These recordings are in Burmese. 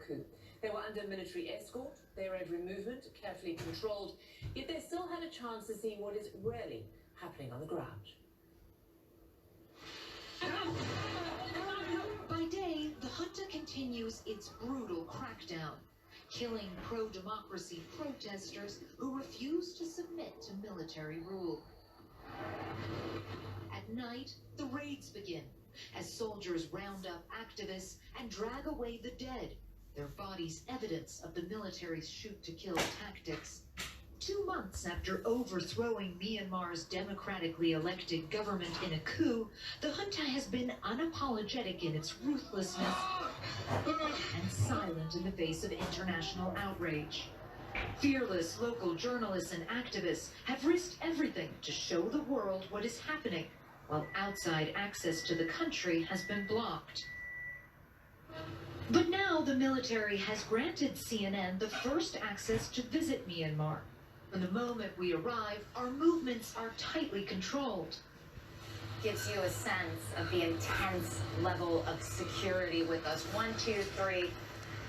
coup. They were under military escort, their every movement carefully controlled, yet they still had a chance to see what is really happening on the ground. By day, the junta continues its brutal crackdown, killing pro-democracy protesters who refuse to submit to military rule. At night, the raids begin as soldiers round up activists and drag away the dead, their bodies evidence of the military's shoot-to-kill tactics. 2 months after overthrowing Myanmar's democratically elected government in a coup, the junta has been unapologetic in its ruthlessness and silent in the face of international outrage. Fearless local journalists and activists have risked everything to show the world what is happening, while outside access to the country has been blocked. But now the military has granted CNN the first access to visit Myanmar. From the moment we arrive, our movements are tightly controlled. Gives you a sense of the intense level of security with us. 1, 2, 3,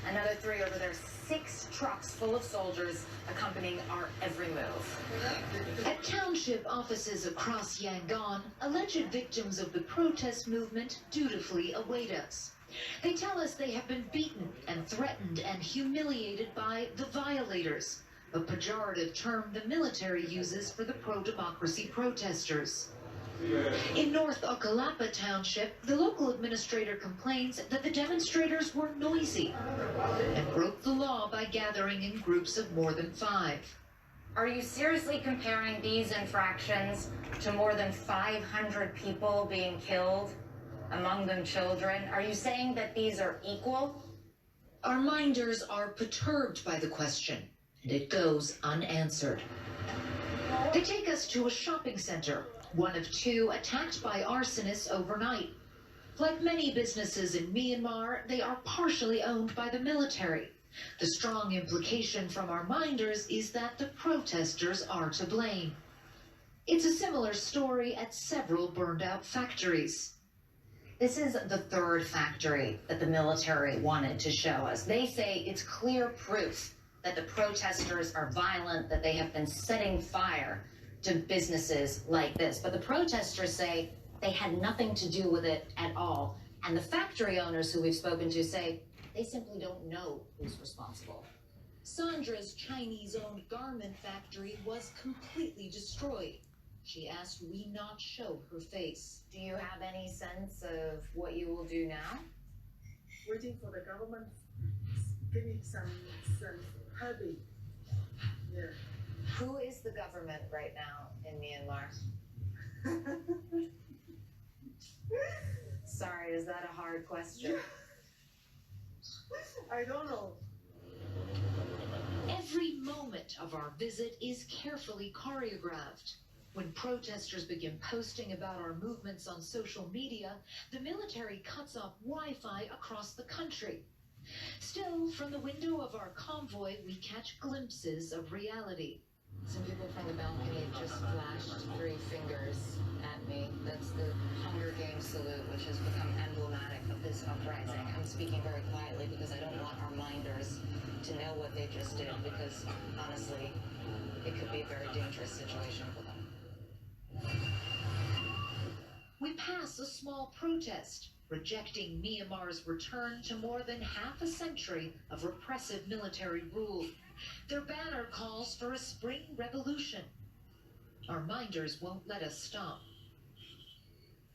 another 3 over there. 6 trucks full of soldiers accompanying our every move. At township offices across Yangon, alleged victims of the protest movement dutifully await us. They tell us they have been beaten and threatened and humiliated by the violators, a pejorative term the military uses for the pro-democracy protesters. In North Okalapa Township, the local administrator complains that the demonstrators were noisy and broke the law by gathering in groups of more than 5. Are you seriously comparing these infractions to more than 500 people being killed, among them children? Are you saying that these are equal? Our minders are perturbed by the question, and it goes unanswered. They take us to a shopping center, one of 2 attacked by arsonists overnight. Like many businesses in Myanmar, they are partially owned by the military. The strong implication from our minders is that the protesters are to blame. It's a similar story at several burned-out factories. This is the 3rd factory that the military wanted to show us. They say it's clear proof that the protesters are violent, that they have been setting fire to businesses like this. But the protesters say they had nothing to do with it at all. And the factory owners who we've spoken to say they simply don't know who's responsible. Sandra's Chinese-owned garment factory was completely destroyed. She asked we not show her face. Do you have any sense of what you will do now? Waiting for the government, giving some heavy. Yeah. Who is the government right now in Myanmar? Sorry, is that a hard question? I don't know. Every moment of our visit is carefully choreographed. When protesters begin posting about our movements on social media, the military cuts off Wi-Fi across the country. Still, from the window of our convoy, we catch glimpses of reality. Some people from the balcony just flashed 3 fingers at me. That's the Hunger Games salute, which has become emblematic of this uprising. I'm speaking very quietly because I don't want our minders to know what they just did, because honestly, it could be a very dangerous situation for them. We pass a small protest, rejecting Myanmar's return to more than half a century of repressive military rule. Their banner calls for a spring revolution. Our minders won't let us stop.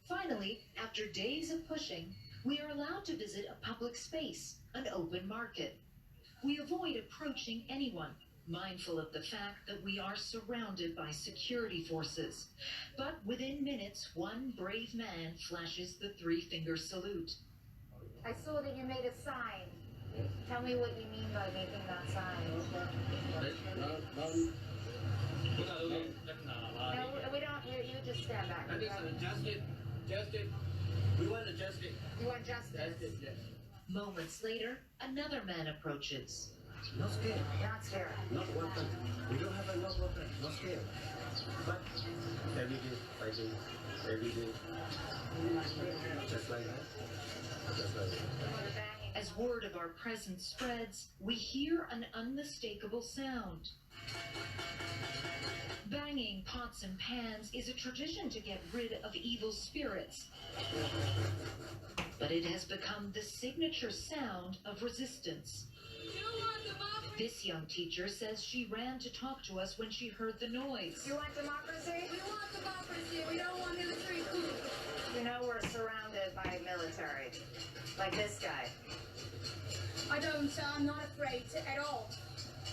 Finally, after days of pushing, we are allowed to visit a public space, an open market. We avoid approaching anyone, mindful of the fact that we are surrounded by security forces. But within minutes, one brave man flashes the 3-finger salute. I saw that you made a sign. Tell me what you mean by making that sign. No, we don't. You just stand back. Justice. We want justice. You want justice? Yes. Moments later, another man approaches. Not scared. Not scared. Not weapon. We don't have enough weapon. Not scared. But every day, fighting. Every day. Just like that. The banging As word of our presence spreads, we hear an unmistakable sound. Banging pots and pans is a tradition to get rid of evil spirits. But it has become the signature sound of resistance. This young teacher says she ran to talk to us when she heard the noise. You want democracy? We want democracy. We don't want military coup. You know we're surrounded by military. Like this guy. I don't. I'm not afraid at all.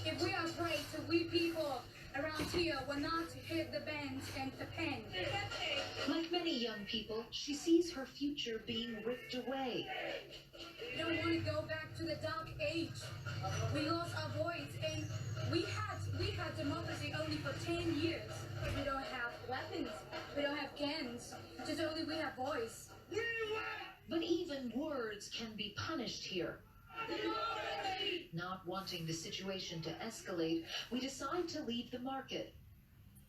If we are afraid, we people around here will not hit the bands and the pen. Like many young people, she sees her future being ripped away. We don't want to go back to the dark age. We lost our voice, and we had democracy only for 10 years. But we don't have weapons. We don't have guns. Just only we have voice. But even words can be punished here. Not wanting the situation to escalate, we decide to leave the market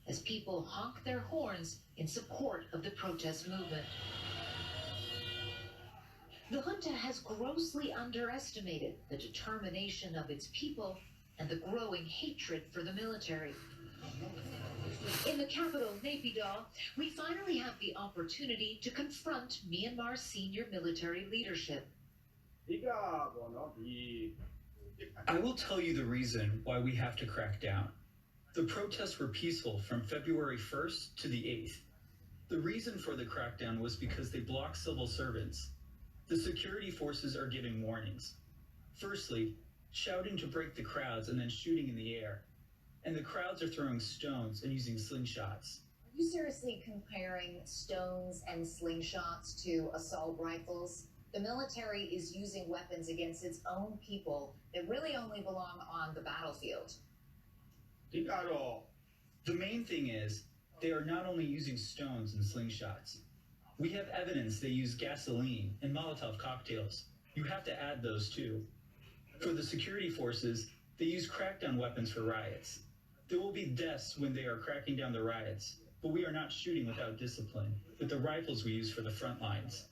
as people honk their horns in support of the protest movement. The junta has grossly underestimated the determination of its people and the growing hatred for the military. In the capital, Naypyidaw, we finally have the opportunity to confront Myanmar's senior military leadership. I will tell you the reason why we have to crack down. The protests were peaceful from February 1st to the 8th. The reason for the crackdown was because they blocked civil servants. The security forces are giving warnings. Firstly, shouting to break the crowds and then shooting in the air. And the crowds are throwing stones and using slingshots. Are you seriously comparing stones and slingshots to assault rifles? The military is using weapons against its own people that really only belong on the battlefield. The main thing is, they are not only using stones and slingshots. We have evidence they use gasoline and Molotov cocktails. You have to add those too. For the security forces, they use crackdown weapons for riots. There will be deaths when they are cracking down the riots, but we are not shooting without discipline, with the rifles we use for the front lines.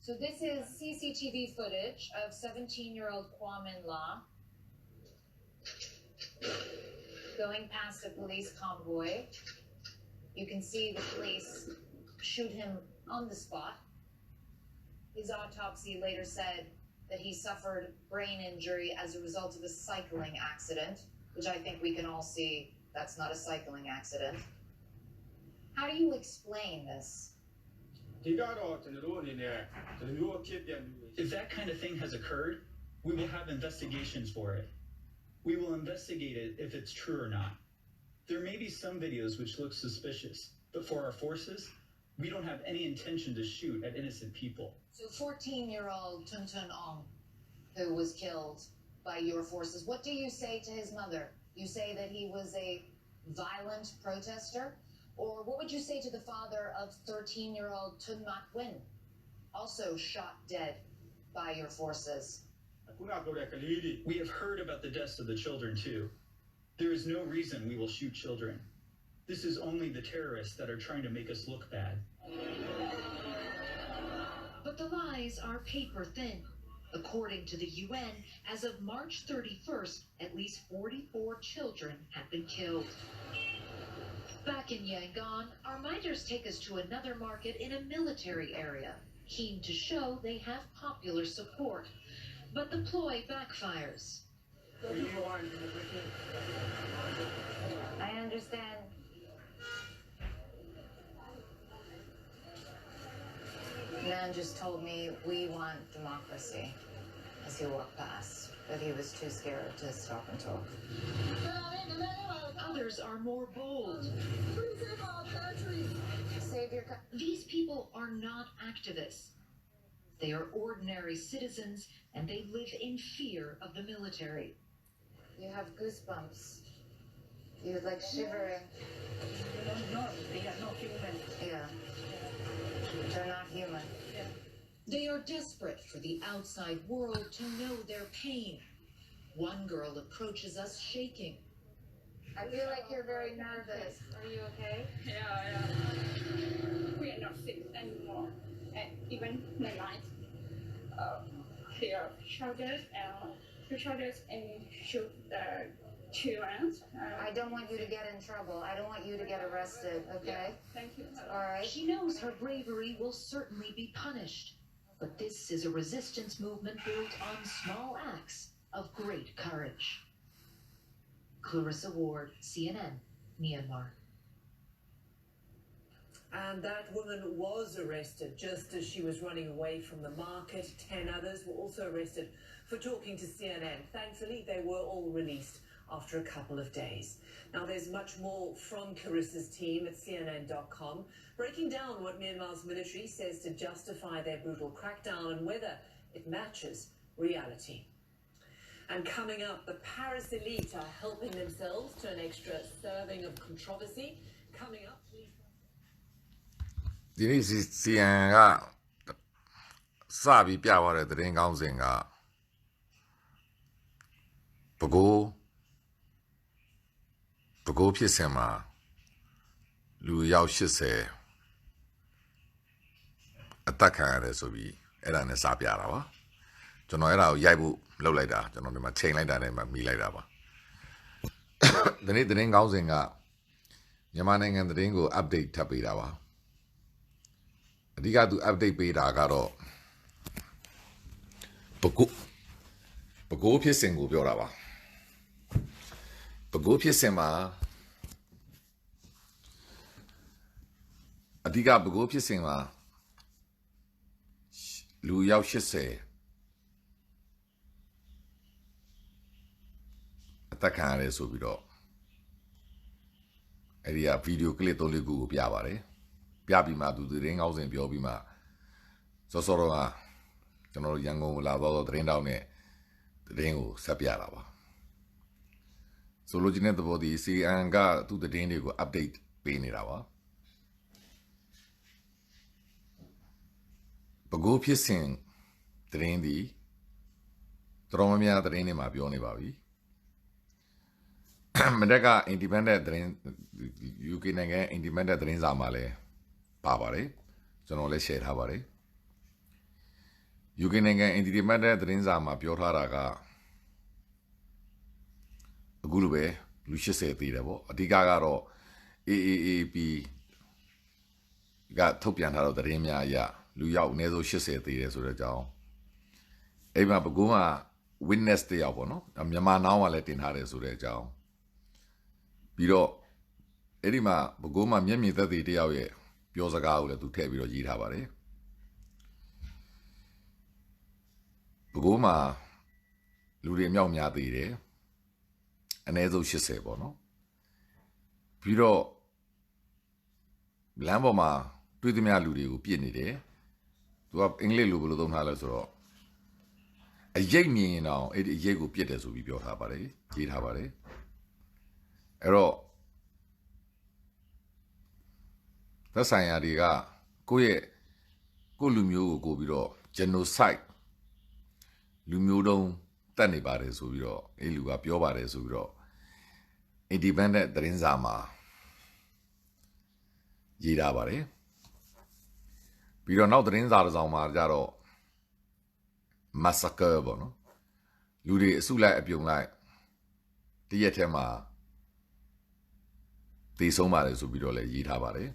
So this is CCTV footage of 17-year-old Kwame La going past a police convoy. You can see the police shoot him on the spot. His autopsy later said that he suffered brain injury as a result of a cycling accident, which I think we can all see that's not a cycling accident. How do you explain this? If that kind of thing has occurred, we will have investigations for it. We will investigate it if it's true or not. There may be some videos which look suspicious, but for our forces, we don't have any intention to shoot at innocent people. So 14-year-old Tun Tun Ong, who was killed by your forces, what do you say to his mother? You say that he was a violent protester? Or what would you say to the father of 13-year-old Tun Mat Win, also shot dead by your forces? We have heard about the deaths of the children too. There is no reason we will shoot children. This is only the terrorists that are trying to make us look bad. But the lies are paper thin. According to the UN, as of March 31st, at least 44 children have been killed. Back in Yangon, our minders take us to another market in a military area, keen to show they have popular support. But the ploy backfires. I understand. Man just told me we want democracy as he walked past, but he was too scared to stop and talk. Others are more bold. Save your country. These people are not activists. They are ordinary citizens, and they live in fear of the military. You have goosebumps. You're like shivering. They are not human. Yeah. They're not human. They are desperate for the outside world to know their pain. One girl approaches us shaking. I feel like you're very nervous. Are you okay? Yeah. We are not safe anymore. And even my life. pair of shoulders and two shoulders and shoot the 2 rounds. I don't want you to get in trouble. I don't want you to get arrested, okay? Thank you. All right. She knows her bravery will certainly be punished. But this is a resistance movement built on small acts of great courage. Clarissa Ward, CNN, Myanmar. And that woman was arrested just as she was running away from the market. 10 others were also arrested for talking to CNN. Thankfully, they were all released after a couple of days. Now, there's much more from Carissa's team at CNN.com, breaking down what Myanmar's military says to justify their brutal crackdown and whether it matches reality. And coming up, the Paris elite are helping themselves to an extra serving of controversy. Coming up, please. ဒီနေ့ CN ကစပြီးပြသွားတဲ့သတင်းကောင်းစဉ်ကပဲခူးဖြစ်စဉ်မှာလူရောက်80အသက်ခံရတယ်ဆိုပြီးအဲ့ဒါနဲ့စပြတာပါကျွန်တော်အဲ့ဒါကိုရိုက်ဖို့လုပ်လိုက်တာကျွန်တော်ဒီမှာချိန်လိုက်တာနဲ့မှမိလိုက်တာပါဒီနေ့သတင်းကောင်းစဉ်ကမြန်မာနိုင်ငံသတင်းကို update ထပ်ပေးတာပါအဓိကသူ update ပေးတာကတော့ပဲခူးဖြစ်စဉ်ကိုပြောတာပါပဲခူးဖြစ်စဉ်မှာအဓိကပဲခူးဖြစ်စဉ်မှာလူရောက်80အသက်ခံရတယ်ဆိုပြီးတော့အဲ့ဒီကဗီဒီယိုကလစ်3-4ခုကိုပြပါတယ်ပြပြီးမှသူသတင်းကောင်းစဉ်ပြောပြီးမှစောစောတော့ကကျွန်တော်တို့ရန်ကုန်လာတော့သတင်းတောက်နဲ့သတင်းကိုဆက်ပြတာပါဆိုလိုချင်တဲ့သဘောဒီ CN ကသူ့သတင်းတွေကို update ပေးနေတာပါပဲခူးဖြစ်စဉ်သတင်းဒီတော်တော်များများသတင်းတွေမှာပြောနေပါပြီမတက်က independent သတင်း UK နိုင်ငံ independent သတင်းစာမှာလည်းပါပါတယ်ကျွန်တော်လည်း share ထားပါတယ် UK နိုင်ငံ independent သတင်းစာမှာပြောထားတာကအခုလိုပဲလူ80သေးတယ်ပေါ့အဓိကကတော့ AAAP ကထုတ်ပြန်ထားတော့သတင်းများအရလူရောက်အနည်းဆုံး80သေးတယ်ဆိုတဲ့အကြောင်းအဲ့မှာပဲခူးမှာ witness တယောက်ပေါ့နော်မြန်မာနောင်းကလည်းတင်ထားတယ်ဆိုတဲ့အကြောင်းပြီးတော့အဲ့ဒီမှာပဲခူးမှာမျက်မြင်သက်သေတယောက်ရဲ့ပြောစကားကိုလည်းသူထည့်ပြီးတော့ရေးထားပါတယ်ပဲခူးမှာလူတွေအမြောက်များသေးတယ်အနည်းဆုံး80ပေါ့နော်ပြီးတော့လမ်းပေါ်မှာတွေ့သမျှလူတွေကိုပြစ်နေတယ်သူကအင်္ဂလိပ်လိုဘယ်လိုသုံးထားလဲဆိုတော့အရိပ်မြင်ရင်တော့အဲ့ဒီအရိပ်ကိုပြစ်တယ်ဆိုပြီးပြောထားပါတယ်ရေးထားပါတယ်အဲ့တော့သက်ဆိုင်ရာတွေကကိုယ့်လူမျိုးကိုပြီးတော့ genocide လူမျိုးတုံးတတ်နေပါတယ်ဆိုပြီးတော့အဲ့လူကပြောပါတယ်ဆိုပြီးတော့ independent သတင်းစာမှာရေးထားပါတယ်ပြီးတော့နောက်သတင်းစာတစ်စောင်မှာကြတော့ massacre ပေါ့နော်လူတွေအစုလိုက်အပြုံလိုက်တရက်ထဲမှာသေဆုံးပါတယ်ဆိုပြီးတော့လည်းရေးထားပါတယ်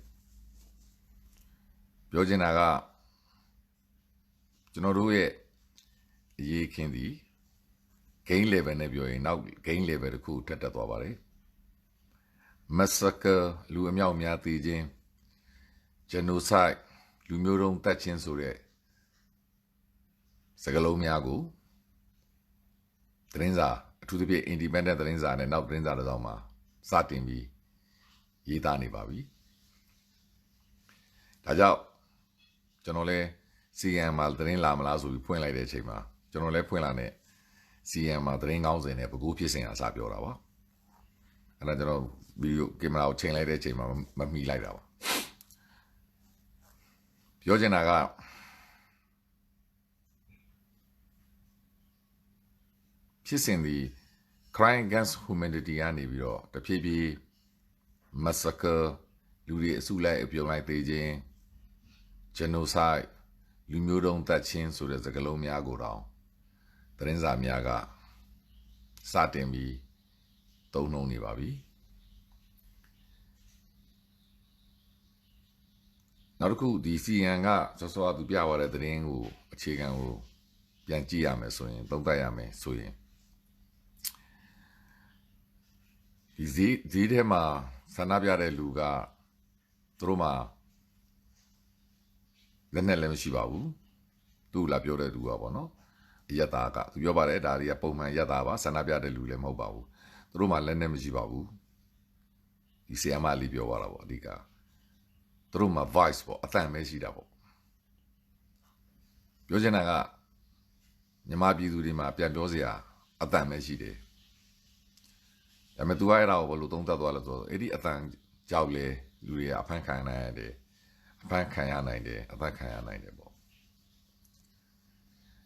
ပြောချင်တာကကျွန်တော်တို့ရဲ့အရေးခင်းသည် gain level နဲ့ပြောရင်နောက် gain level တစ်ခုထပ်တက်သွားပါတယ် massacre လူအမြောက်များသေခြင်း genocide လူမျိုးတုံးတတ်ခြင်းဆိုတဲ့စကားလုံးများကိုသတင်းစာအထူးသဖြင့် independent သတင်းစာနဲ့နောက်သတင်းစာတစ်စောင်မှာစတင်ပြီးရေးသားနေပါပြီဒါကြောင့်ကျွန်တော်လဲ CN မှာသတင်းလာမလားဆိုပြီးဖွင့်လိုက်တဲ့အချိန်မှာကျွန်တော်လဲဖွင့်လာတဲ့ CN မှာသတင်းကောင်းစင်နဲ့ပဲခူးဖြစ်စဉ်အစားပြောတာပါအဲ့ဒါကျွန်တော်ဗီဒီယိုကင်မရာကိုချိန်လိုက်တဲ့အချိန်မှာမမိလိုက်တာပါပြောချင်တာကဖြစ်စဉ်ဒီ crime against humanity ကနေပြီးတော့တဖြည်းဖြည်း massacre လူတွေအစုလိုက်အပြုံလိုက်သေခြင်း genocide လူမျိုးတုံးတတ်ခြင်းဆိုတဲ့စကားလုံးများကိုတော့ သတင်းစာများကစတင်ပြီးသုံးနှုန်းနေပါပြီနောက်တစ်ခုဒီ CN ကစောစောသူပြသွားတဲ့သတင်းကိုအခြေခံကိုပြန်ကြည့်ရမယ်ဆိုရင်သုံးသပ်ရမယ်ဆိုရင်ဒီဈေးထဲမှာဆန္ဒပြတဲ့လူကသူတို့မှာလက်နဲ့လည်းမရှိပါဘူးသူ့လာပြောတဲ့သူကပေါ့နော်ရတာကသူပြောပါတယ်ဒါတွေကပုံမှန်ရတာပါဆန္ဒပြတဲ့လူလည်းမဟုတ်ပါဘူးသူတို့မှလက်နဲ့မရှိပါဘူးဒီဆီယမလေးပြောသွားတာပေါ့အဓိကသူတို့မှာ voice ပေါ့အသံပဲရှိတာပေါ့ပြောချင်တာကမြန်မာပြည်သူတွေမှာပြန်ပြောစရာအသံပဲရှိတယ်ဒါပေမဲ့ तू ကအဲ့ဒါကိုဘယ်လိုသုံးသပ်သွားလဲဆိုတော့အဲ့ဒီအသံကြောက်လေလူတွေကအဖမ်းခံနိုင်ရတယ်အဖမ်းခံရနိုင်တယ်အသက်ခံရနိုင်တယ်ပေါ့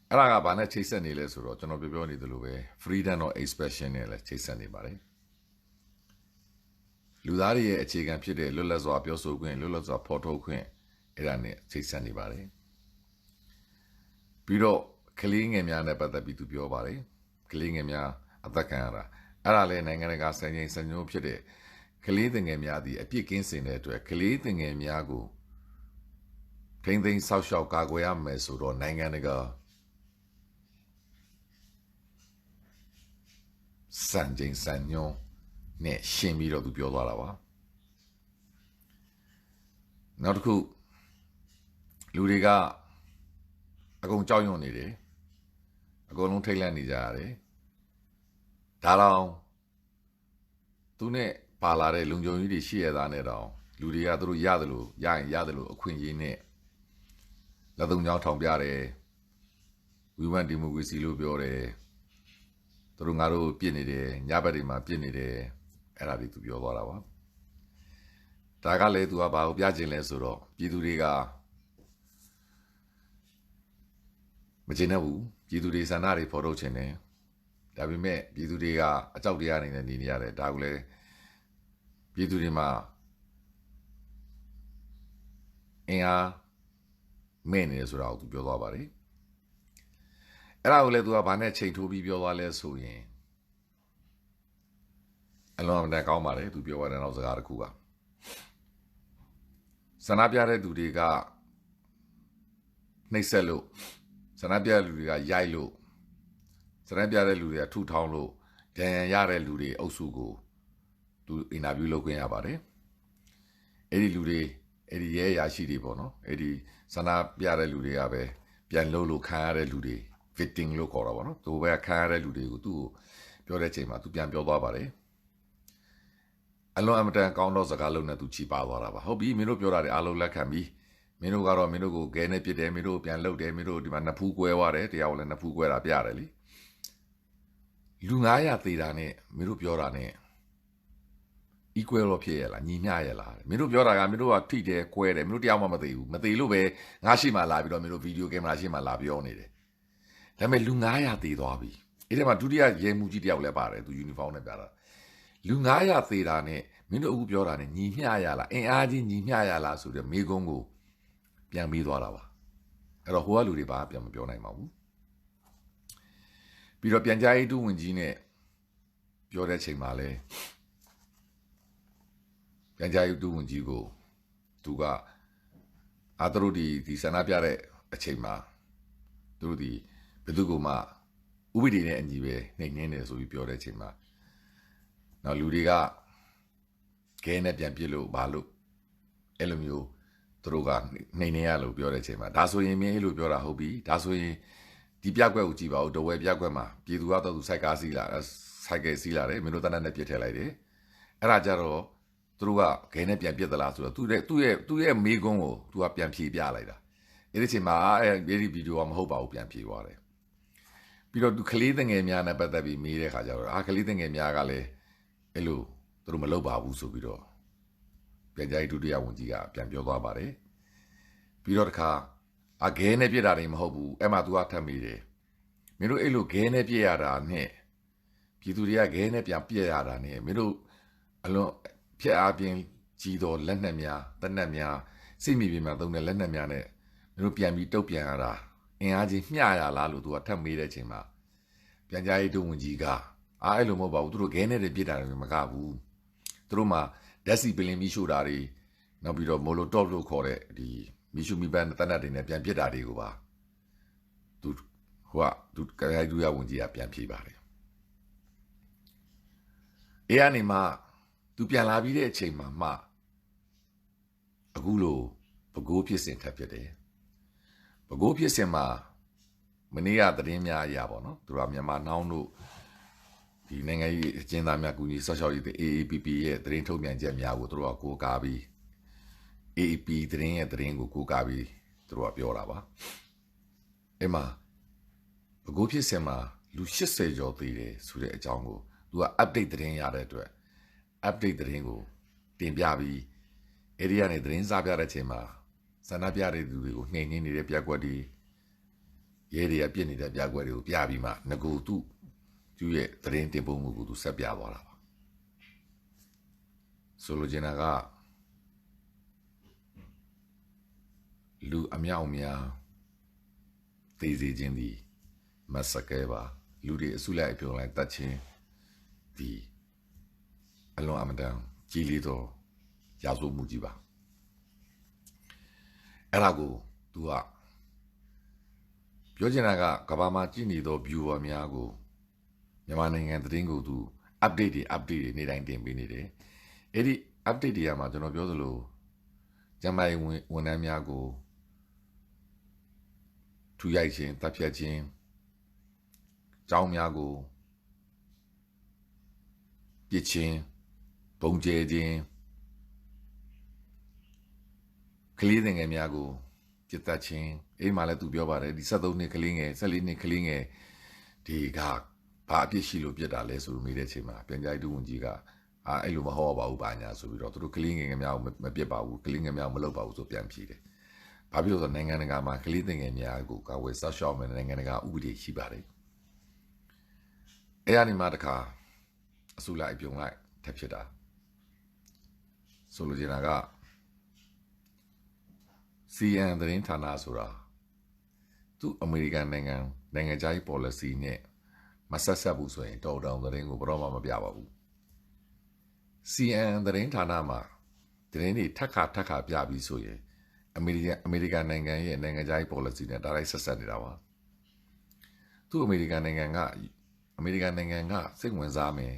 အဲ့ဒါကဘာနဲ့ချိတ်ဆက်နေလဲဆိုတော့ကျွန်တော်ပြောနေသလိုပဲ freedom of expression နဲ့လည်းချိတ်ဆက်နေပါတယ်လူသားတွေရဲ့အခြေခံဖြစ်တဲ့လွတ်လပ်စွာပြောဆိုခွင့်လွတ်လပ်စွာဖော်ထုတ်ခွင့်အဲ့ဒါနဲ့ချိတ်ဆက်နေပါတယ်ပြီးတော့ကလေးငယ်များနဲ့ပတ်သက်ပြီးသူပြောပါတယ်ကလေးငယ်များအသက်ခံရတာအဲ့ဒါလည်းနိုင်ငံတကာစံချိန်စံညွှန်းဖြစ်တဲ့ကလေးသင်ငယ်များသည်အပြစ်ကင်းစင်တဲ့အတွက်ကလေးသင်ငယ်များကိုထိမ့်သိမ်းဆောက်ရှောက်ကာကွယ်ရမယ်ဆိုတော့နိုင်ငံတကာစံချိန်စံညွှန်းနဲ့ရှင်းပြီးတော့သူပြောသွားတာပါနောက်တစ်ခုလူတွေကအကုန်ကြောက်ရွံ့နေတယ်အကုန်လုံးထိတ်လန့်နေကြရတယ်ဒါတော့သူနဲ့ပါလာတဲ့လုံခြုံရေးတွေရှိရတာနဲ့တော့လူတွေကသူတို့ရတယ်လို့ရရင်ရတယ်လို့အခွင့်အရေးနဲ့လက်သုံးချောင်းထောင်ပြတယ်ဝီဝမ်ဒီမိုကရေစီလို့ပြောတယ်သူတို့ငါတို့ပြစ်နေတယ်ညဘက်တွေမှာပြစ်နေတယ်အဲ့ဒါတွေသူပြောသွားတာပါဒါကလည်းသူကဘာကိုပြချင်လဲဆိုတော့ပြည်သူတွေကမချင်တော့ဘူးပြည်သူတွေဆန္ဒတွေဖော်ထုတ်ချင်တယ်ဒါပေမဲ့ပြည်သူတွေကအကြောက်တရားနေနေနေရတယ်ဒါကလည်းပြည်သူတွေမှာအင်အားမဲ့နေတယ်ဆိုတာကိုသူပြောသွားပါတယ်အဲ့ဒါကိုလည်းသူကဘာနဲ့ချိန်ထိုးပြီးပြောသွားလဲဆိုရင်အလုံးအမတန်ကောင်းပါတယ်သူပြောတဲ့နောက်စကားတစ်ခုကဆန္ဒပြတဲ့သူတွေကနှိပ်စက်လို့ဆန္ဒပြတဲ့လူတွေကရိုက်လို့ဆန္ဒပြတဲ့လူတွေကထုထောင်းလို့ဒဏ်ရာရတဲ့လူတွေအုပ်စုကိုသူအင်တာဗျူးလုပ်ခွင့်ရပါတယ်အဲ့ဒီလူတွေအဲ့ဒီရဲရရှိတွေပေါ့နော်အဲ့ဒီဆန္ဒပြတဲ့လူတွေကပဲပြန်လို့ခံရတဲ့လူတွေ victim လို့ခေါ်တာပေါ့နော်သူပဲခံရတဲ့လူတွေကိုသူ့ကိုပြောတဲ့ချိန်မှာသူပြန်ပြောသွားပါတယ်အလွန်အမတန်ကောင်းသောစကားလုံးနဲ့သူချီပါသွားတာပါဟုတ်ပြီမင်းတို့ပြောတာတွေအားလုံးလက်ခံပြီးမင်းတို့ကတော့မင်းတို့ကိုဂဲနဲ့ပြစ်တယ်မင်းတို့ပြန်လှုပ်တယ်မင်းတို့ဒီမှာနှစ်ဖူးကွဲသွားတယ်တရားဝင်လည်းနှစ်ဖူးကွဲတာပြရတယ်လीလူ900သေးတာနဲ့မင်းတို့ပြောတာနဲ့ equal လို့ဖြစ်ရလားညီမျှရလားမင်းတို့ပြောတာကမင်းတို့ကထိတယ်ကွဲတယ်မင်းတို့တရားမှမသိဘူးမသိလို့ပဲငါရှိမှလာပြီးတော့မင်းတို့ဗီဒီယိုကင်မရာရှိမှလာပြောနေတယ်ဒါပေမဲ့လူ900သေးသွားပြီအဲ့ဒီမှာဒုတိယရဲမှုကြီးတယောက်လည်းပါတယ်သူယူနီဖောင်းနဲ့ပြတာလူ900သေးတာနဲ့မင်းတို့အခုပြောတာနဲ့ညီမျှရလားအင်အားကြီးညီမျှရလားဆိုတဲ့မိကုန်းကိုပြန်ပြီးသွားတာပါအဲ့တော့ဟိုကလူတွေဘာပြန်မပြောနိုင်ပါဘူးပြီးတော့ပြန်ကြားရေးဒုဝန်ကြီးနဲ့ပြောတဲ့ချိန်မှာလဲပြန်ကြားရေးဒုဝန်ကြီးကိုသူကအာသူတို့ဒီဆန္ဒပြတဲ့အချိန်မှာသူတို့ဒီဘယ်သူကမှဥပဒေနဲ့အညီပဲနှိမ်နှင်းတယ်ဆိုပြီးပြောတဲ့အချိန်မှာနောက်လူတွေကခဲနဲ့ပြန်ပြစ်လို့ဘာလို့အဲ့လိုမျိုးသူတို့ကနှိမ်နှင်းရလို့ပြောတဲ့အချိန်မှာဒါဆိုရင်မင်းအဲ့လိုပြောတာဟုတ်ပြီဒါဆိုရင်ဒီပြက်ကွက်ကိုကြည့်ပါဦးတဝဲပြက်ကွက်မှာပြည်သူကတော့သူစိုက်ကားစီးလာစိုက်ကဲစီးလာတယ်မင်းတို့တနက်နဲ့ပြစ်ထည့်လိုက်တယ်အဲ့ဒါကြတော့သူတို့ကခဲနဲ့ပြန်ပြစ်သလားဆိုတော့သူ့ရဲ့မေးခွန်းကိုသူကပြန်ဖြေပြလိုက်တာအဲ့ဒီအချိန်မှာအဲ့ဒီဗီဒီယိုကမဟုတ်ပါဘူးပြန်ဖြေသွားတယ်ပြီးတော့သူကလေးငယ်များနဲ့ပတ်သက်ပြီးမေးတဲ့ခါကျတော့ကလေးငယ်များကလည်းအဲ့လိုသူတို့မလုပ်ပါဘူးဆိုပြီးတော့ပြန်ကြားရေးဒုတိယဝန်ကြီးကပြန်ပြောသွားပါတယ်ပြီးတော့တခါခဲနဲ့ပြစ်တာတွေမဟုတ်ဘူးအဲ့မှာသူကထပ်မိတယ်မင်းတို့အဲ့လိုခဲနဲ့ပြစ်ရတာနဲ့ပြည်သူတွေကခဲနဲ့ပြန်ပြစ်ရတာနဲ့မင်းတို့အလွန်ဖြက်အားပြင်းကြီးတော်လက်နက်များတနက်များစိတ်မိပြင်မှာသုံးတဲ့လက်နက်များနဲ့မင်းတို့ပြန်ပြီးတုတ်ပြန်ရတာအင်အားကြီးမျှရလားလို့သူကထပ်မေးတဲ့ချိန်မှာ ပြန်ကြားရေးတုံးဝင်ကြီးကအဲ့လိုမဟုတ်ပါဘူးသူတို့ခဲနဲ့ပြစ်တာတွေမကဘူးသူတို့မှာဓာတ်စီပလင်မီးရှို့တာတွေနောက်ပြီးတော့မိုလိုတော့လို့ခေါ်တဲ့ဒီမီးရှို့မီးပန်းတနတ်တွေနဲ့ပြန်ပြစ်တာတွေကိုပါသူသူကရိုက်သူရဝင်ကြီးကပြန်ဖြေပါတယ်အေးအနေမှာသူပြန်လာပြီးတဲ့အချိန်မှာမှအခုလိုပကိုးဖြစ်စဉ်ထပ်ဖြစ်တယ်ပကိုးဖြစ်စဉ်မှာမနေ့ကသတင်းများအရာပေါ့နော်သူကမြန်မာနှောင်းတို့ဒီနိုင်ငံရေးအကျဉ်းသားများကူညီဆော့ရှောက်ရေး AAPP ရဲ့သတင်းထုတ်ပြန်ချက်များကိုသူတို့ကကိုးကားပြီး AAP သတင်းရဲ့သတင်းကိုကိုးကားပြီးသူတို့ကပြောတာပါအဲ့မှာပကိုးဖြစ်စဉ်မှာလူ80ကျော်သေးတယ်ဆိုတဲ့အကြောင်းကိုသူက update သတင်းရတဲ့အတွက် update သတင်းကိုတင်ပြပြီးအဲ့ဒီကနေသတင်းစားပြတဲ့အချိန်မှာဆန္ဒပြတဲ့သူတွေကိုနှိမ်နှင်းနေတဲ့ပြက်ကွက်တွေရဲတွေကပြစ်နေတဲ့ပြက်ကွက်တွေကိုပြပြီးမှငကူသူ့ရဲ့သတင်းတင်ပို့မှုကိုသူဆက်ပြသွားတာပါဆိုလိုချင်တာကလူအမြောက်များသိစေခြင်းသည်မဆကဲပါလူတွေအစုလိုက်အပြုံလိုက်တတ်ခြင်းဒီအလွန်အမတန်ကြီးလေးသောရာဇဝမှုကြီးပါအဲ့ဒါကိုသူကပြောချင်တာကကဘာမှာကြည့်နေသော viewer များကိုမြန်မာနိုင်ငံသတင်းကိုသူ update တွေနေ့တိုင်းတင်ပေးနေတယ်အဲ့ဒီ update တွေကမှာကျွန်တော်ပြောသလိုကျမရဲ့ဝန်ထမ်းများကိုထူရိုက်ခြင်းတပ်ဖြတ်ခြင်းကျောင်းများကိုပြစ်ခြင်းဘုံကျဲခြင်းကလေးငယ်များကိုပြစ်တတ်ခြင်းအိမ်မှာလည်းသူပြောပါတယ်ဒီ73နှစ်ကလေးငယ်14နှစ်ကလေးငယ်ဒီကဘာအပြစ်ရှိလို့ပြစ်တာလဲဆိုလို့မိတဲ့အချိန်မှာပြန်ကြားရေးဝန်ကြီးကအဲ့လိုမဟုတ်ပါဘူးပါညာဆိုပြီးတော့သူတို့ကလေးငယ်များကိုမပြစ်ပါဘူးကလေးငယ်များကိုမလုပ်ပါဘူးဆိုပြန်ဖြေတယ်ဘာဖြစ်လို့ဆိုနိုင်ငံတကာမှာကလေးငယ်များကိုကာဝယ်ဆောက်ရှောက်မယ်နိုင်ငံတကာဥပဒေရှိပါတယ်အဲ့ဒီမှာတခါအစုလိုက်ပြုံလိုက်ထပ်ဖြစ်တာဆိုလိုချင်တာက CN သတင်းဌာနဆိုတာသူအမေရိကန်နိုင်ငံခြားရေး policy နဲ့မဆက်ဆက်ဘူးဆိုရင်တော်တောင်သတင်းကိုဘယ်တော့မှမပြပါဘူး CN သတင်းဌာနမှာသတင်းတွေထပ်ခါပြပြီးဆိုရင်အမေရိကန်နိုင်ငံရဲ့နိုင်ငံခြားရေး policy နဲ့ဒါလိုက်ဆက်ဆက်နေတာပါသူအမေရိကန်နိုင်ငံကစိတ်ဝင်စားမယ်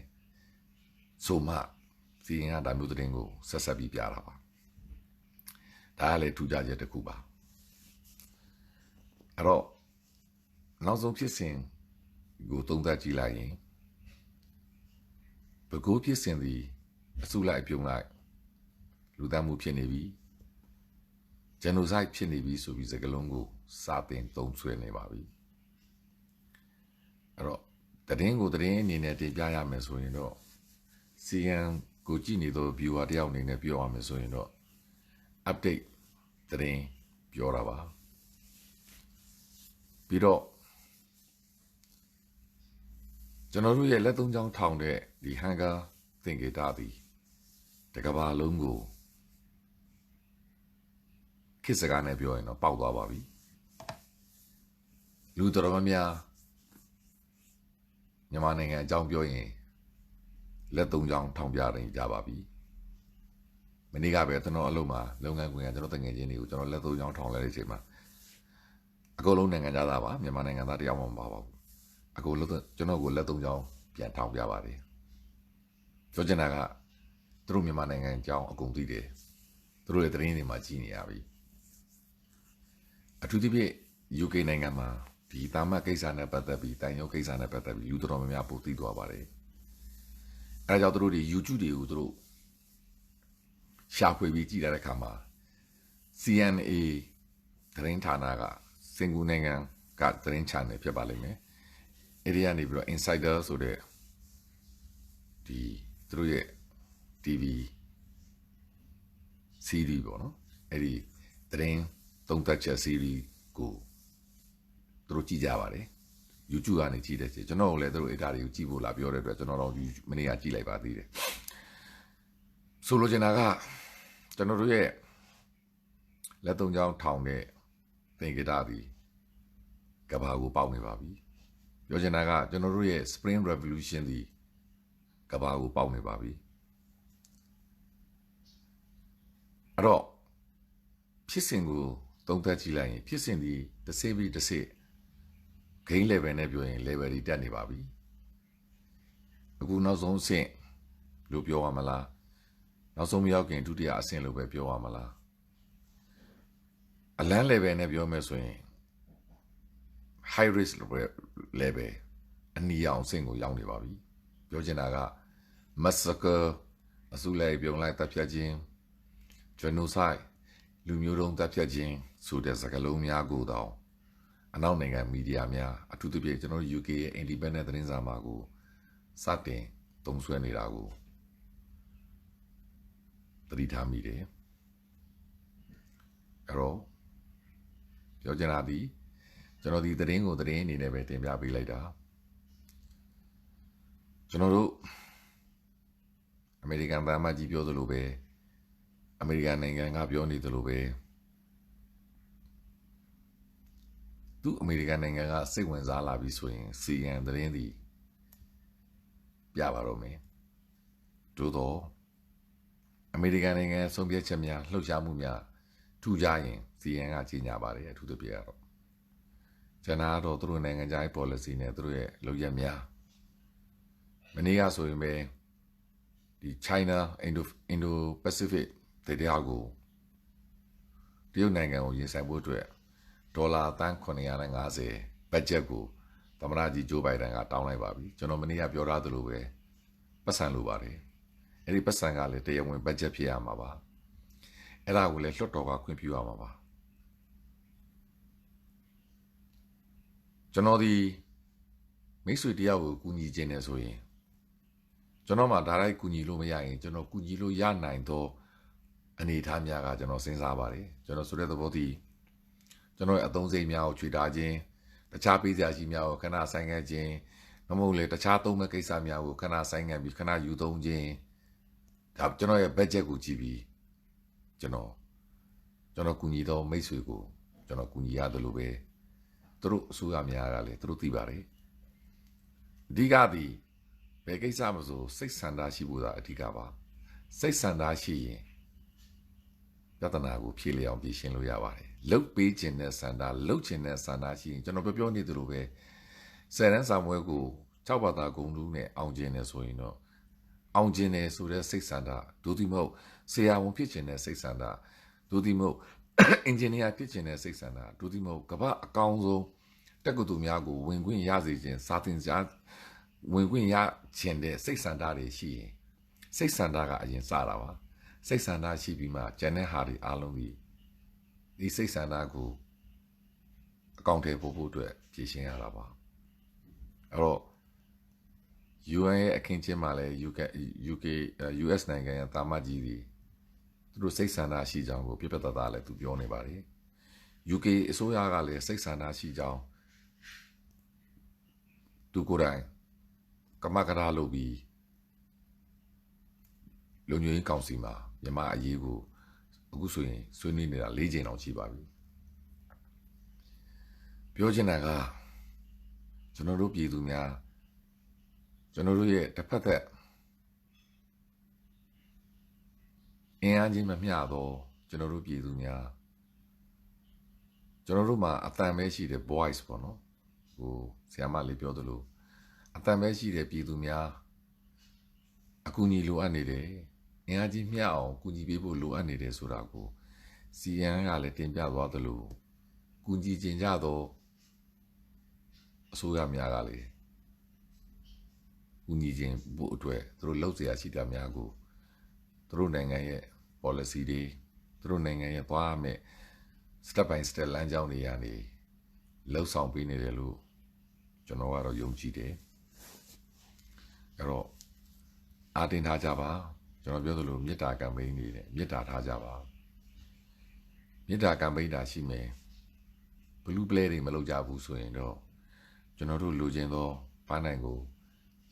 ဆိုမှ CN ကဒါမျိုးသတင်းကိုဆက်ဆက်ပြီးပြတာပါဒါကလည်းထူးခြားချက်တစ်ခုပါအဲ့တော့နောက်ဆုံးဖြစ်စဉ်ကိုသုံးသပ်ကြည့်လိုက်ရင်ပဲခူးဖြစ်စဉ်သည်အစုလိုက်ပြုံလိုက်လူသတ်မှုဖြစ်နေပြီ genocide ဖြစ်နေပြီဆိုပြီးစကားလုံးကိုစာသင်သုံးဆွဲနေပါပြီအဲ့တော့သတင်းအနေနဲ့တင်ပြရမယ်ဆိုရင်တော့ CN ကိုကြည့်နေသော viewer တယောက်အနေနဲ့ပြောရမယ်ဆိုရင်တော့ update သတင်းပြောတာပါပြီးတော့ကျွန်တော်တို့ရဲ့လက်သုံးချောင်းထောင်တဲ့ဒီဟန်ကာသင်္ကေတသည်တကဘာလုံးကိုခေတ်စကားနဲ့ပြောရင်တော့ပေါက်သွားပါပြီလူတော်တော်များမြန်မာနိုင်ငံအကြောင်းပြောရင်လက်သုံးချောင်းထောင်ပြနေကြပါပြီမနေ့ကပဲကျွန်တော်အလုပ်မှာလုပ်ငန်းခွင်ကကျွန်တော်တငယ်ချင်းတွေကိုကျွန်တော်လက်သုံးချောင်းထောင်လိုက်တဲ့အချိန်မှာအကုန်လုံးနိုင်ငံသားပါမြန်မာနိုင်ငံသားတယောက်မှမပါပါဘူးအကုန်လုံးကျွန်တော်ကိုလက်သုံးချောင်းပြန်ထောင်ပြပါတယ်ပြောချင်တာကသူတို့မြန်မာနိုင်ငံအကြောင်းအကုန်သိတယ်သူတို့ရဲ့သတင်းတွေမှာကြီးနေရပြီအထူးသဖြင့် UK နိုင်ငံမှာဒီတာမတ်ကိစ္စနဲ့ပတ်သက်ပြီးတိုင်ရုံကိစ္စနဲ့ပတ်သက်ပြီးလူတော်များများပိုသိသွားပါတယ်အဲဒါကြောင့်သူတို့ဒီ YouTube တွေကိုသူတို့ရှာဖွေပြီးကြည့်တဲ့အခါမှာ CNA သတင်းဌာနကစင်ကာပူနိုင်ငံကသတင်း channel ဖြစ်ပါလိမ့်မယ်။အဲဒီကနေပြီးတော့ Insider ဆိုတဲ့ဒီသူတို့ရဲ့ TV series ပေါ့နော်။အဲဒီသတင်းသုံးသပ်ချက် series ကိုသူတို့ကြည့်ကြပါတယ်။ YouTube ကနေကြည့်တဲ့ချိန်ကျွန်တော်လည်းသူတို့ data တွေကိုကြည့်ဖို့လာပြောတဲ့အတွက်ကျွန်တော်တော့မနေ့ကကြည့်လိုက်ပါသေးတယ်။ဆိုလိုချင်တာကကျွန်တော်တို့ရဲ့လက်သုံးချောင်းထောင်တဲ့သင်္ကေတသည်ကဘာကိုပေါက်နေပါပြီ ပြောချင်တာကကျွန်တော်တို့ရဲ့ Spring Revolution ဒီကဘာကိုပေါက်နေပါပြီအဲ့တော့ဖြစ်စဉ်ကိုသုံးသပ်ကြည့်လိုက်ရင်ဖြစ်စဉ်ဒီတစ်စိပြီးတစ်စိ gain level နဲ့ပြောရင် level တွေတက်နေပါပြီအခုနောက်ဆုံးအဆင့်လို့ပြောရမလားနောက်ဆုံးမရောက်ခင်ဒုတိယအဆင့်လို့ပဲပြောရမလားအလန်း level နဲ့ပြောမယ်ဆိုရင် high risk level အနီရောင်အဆင့်ကိုရောက်နေပါပြီပြောချင်တာက massacre အစုလိုက်ပြုံလိုက်တပ်ဖြတ်ခြင်း genocide လူမျိုးတုံးတပ်ဖြတ်ခြင်းဆိုတဲ့စကားလုံးများကိုတောင်အနောက်နိုင်ငံမီဒီယာများအထူးသဖြင့်ကျွန်တော်တို့ UK ရဲ့ independent သတင်းစာမှာကိုစတင်သုံးစွဲနေတာကိုသတိထားမိတယ်အဲ့တော့ပြောချင်တာဒီကျွန်တော်ဒီသတင်းကိုသတင်းအနေနဲ့ပဲတင်ပြပေးလိုက်တာကျွန်တော်တို့အမေရိကန်သားမကြီးပြောသလိုပဲအမေရိကန်နိုင်ငံကပြောနေသလိုပဲသူအမေရိကန်နိုင်ငံကစိတ်ဝင်စားလာပြီဆိုရင် CN သတင်းဒီပြပါတော့မယ်သို့တော့အမေရိကန်နိုင်ငံဆုံးဖြတ်ချက်များလှုပ်ရှားမှုများထူကြရင် CN ကကြီးညာပါတယ်အထူးသဖြင့်ကတော့ကျွန်တော်တို့သူတို့နိုင်ငံခြားရေး policy နဲ့သူတို့ရဲ့လုပ်ရက်များမနေ့ကဆိုရင်ပဲဒီ China Indo-Pacific ဒေသကိုတရုတ်နိုင်ငံကိုရင်ဆိုင်ဖို့အတွက်ဒေါ်လာသန်း950ဘတ်ဂျက်ကိုသမ္မတကြီးဂျိုးဘိုင်ဒန်ကတောင်းလိုက်ပါပြီကျွန်တော်မနေ့ကပြောထားသလိုပဲပတ်စံလိုပါတယ်အဲ့ဒီပတ်စံကလည်းတရားဝင်ဘတ်ဂျက်ဖြစ်ရမှာပါအဲ့ဒါကိုလည်းလွှတ်တော်ကခွင့်ပြုရမှာပါကျွန်တော်ဒီမိတ်ဆွေတယောက်ကိုကူညီခြင်းနဲ့ဆိုရင်ကျွန်တော်မှဒါရိုက်ကူညီလို့မရရင်ကျွန်တော်ကူညီလို့ရနိုင်သောအနေအထားများကကျွန်တော်စဉ်းစားပါတယ်ကျွန်တော်ဆိုတဲ့သဘောတည်းကျွန်တော်ရဲ့အသုံးစရိတ်များကိုချွေထားခြင်းတခြားပေးစရာရှိများကိုခဏဆိုင်ငံ့ခြင်းမဟုတ်လေတခြားသုံးမဲ့ကိစ္စများကိုခဏဆိုင်ငံ့ပြီးခဏယူသုံးခြင်းဒါကျွန်တော်ရဲ့ budget ကိုကြည့်ပြီးကျွန်တော်ကူညီသောမိတ်ဆွေကိုကျွန်တော်ကူညီရတယ်လို့ပဲသူတို့အစိုးရများကလည်းသူတို့သိပါတယ်အဓိကသည်ဘယ်ကိစ္စမဆိုစိတ်ဆန္ဒရှိဖို့သာအဓိကပါစိတ်ဆန္ဒရှိရင်ပြဿနာကိုဖြေလျောင်ဖြေရှင်းလို့ရပါတယ်လှုပ်ပေးခြင်းနဲ့ဆန္ဒလှုပ်ခြင်းနဲ့ဆန္ဒရှိရင်ကျွန်တော်ပြောနေသလိုပဲဆယ်တန်းစာမွဲကို6ဘာသာဂုဏ်ထူးနဲ့အောင်ကျင်နေဆိုရင်တော့အောင်ကျင်နေဆိုတဲ့စိတ်ဆန္ဒဒုတိမဟုတ်ဆရာဝန်ဖြစ်ခြင်းနဲ့စိတ်ဆန္ဒဒုတိမဟုတ်အင်ဂျင်နီယာဖြစ်ခြင်းနဲ့စိတ်ဆန္ဒဒုတိမဟုတ်ကမ္ဘာအကောင်းဆုံးတက္ကသိုလ်များကိုဝင်ခွင့်ရစေခြင်းစာသင်ကြားဝင်ခွင့်ရခြင်းတဲ့စိတ်ဆန္ဒတွေရှိရင်စိတ်ဆန္ဒကအရင်စတာပါစိတ်ဆန္ဒရှိပြီးမှကျန်တဲ့ဟာတွေအားလုံးဒီစိတ်ဆန္ဒကိုအကောင့်ထဲပို့ဖို့အတွက်ဖြည့်ရှင်းရတာပါအဲ့တော့ UN ရဲ့အခင်းချင်းမှာလည်း US နိုင်ငံရဲ့တာမကြီးတွေသူတို့စိတ်ဆန္ဒရှိကြောင်းကိုပြပြတသားလည်းသူပြောနေပါတယ် UK အစိုးရကလည်းစိတ်ဆန္ဒရှိကြောင်းသူကိုယ်တိုင်ကမကရာလုပ်ပြီးလုံခြုံရေးကောင်စီမှာမြန်မာအရေးကိုအခုဆိုရင်ဆွေးနွေးနေတာ4ကြိမ်လောက်ရှိပါပြီပြောချင်တာကကျွန်တော်တို့ပြည်သူများကျွန်တော်တို့ရဲ့တစ်ဖက်သက်အင်အားကြီးမမျှတော့ကျွန်တော်တို့ပြည်သူများကျွန်တော်တို့မှာအတန်ပဲရှိတဲ့ voice ပေါ့နော်ဟိုဆရာမလေးပြောသလိုအတန်ပဲရှိတဲ့ပြည်သူများအကူအညီလိုအပ်နေတယ်အင်အားကြီးမျှအောင်ကူညီပေးဖို့လိုအပ်နေတယ်ဆိုတာကို CN ကလည်းတင်ပြသွားသလိုကူညီခြင်းကြတော့အစိုးရများကလည်းကူညီခြင်းဖို့အတွက်သူတို့လှုပ်เสียရှိတာများကိုသူတို့နိုင်ငံရဲ့ policy တွေသူတို့နိုင်ငံရဲ့သွားမဲ့ step by step လမ်းကြောင်းတွေကနေလှုပ်ဆောင်ပေးနေတယ်လို့ကျွန်တော်ကတော့ယုံကြည်တယ်အဲ့တော့အားတင်ထားကြပါကျွန်တော်ပြောသလိုမေတ္တာကမ်ပိန်းနေတယ်မေတ္တာထားကြပါမေတ္တာကမ်ပိန်းတာရှိမယ်ဘလူးပလဲတွေမလုပ်ကြဘူးဆိုရင်တော့ကျွန်တော်တို့လိုချင်သောပန်းနိုင်ကို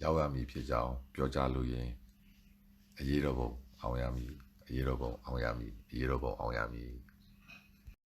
ရောက်ရမည်ဖြစ်ကြောင်းပြောကြလို့ရင်အရေးတော်ပုံအောင်ရမည်အရေးတော်ပုံအောင်ရမည်အရေးတော်ပုံအောင်ရမည်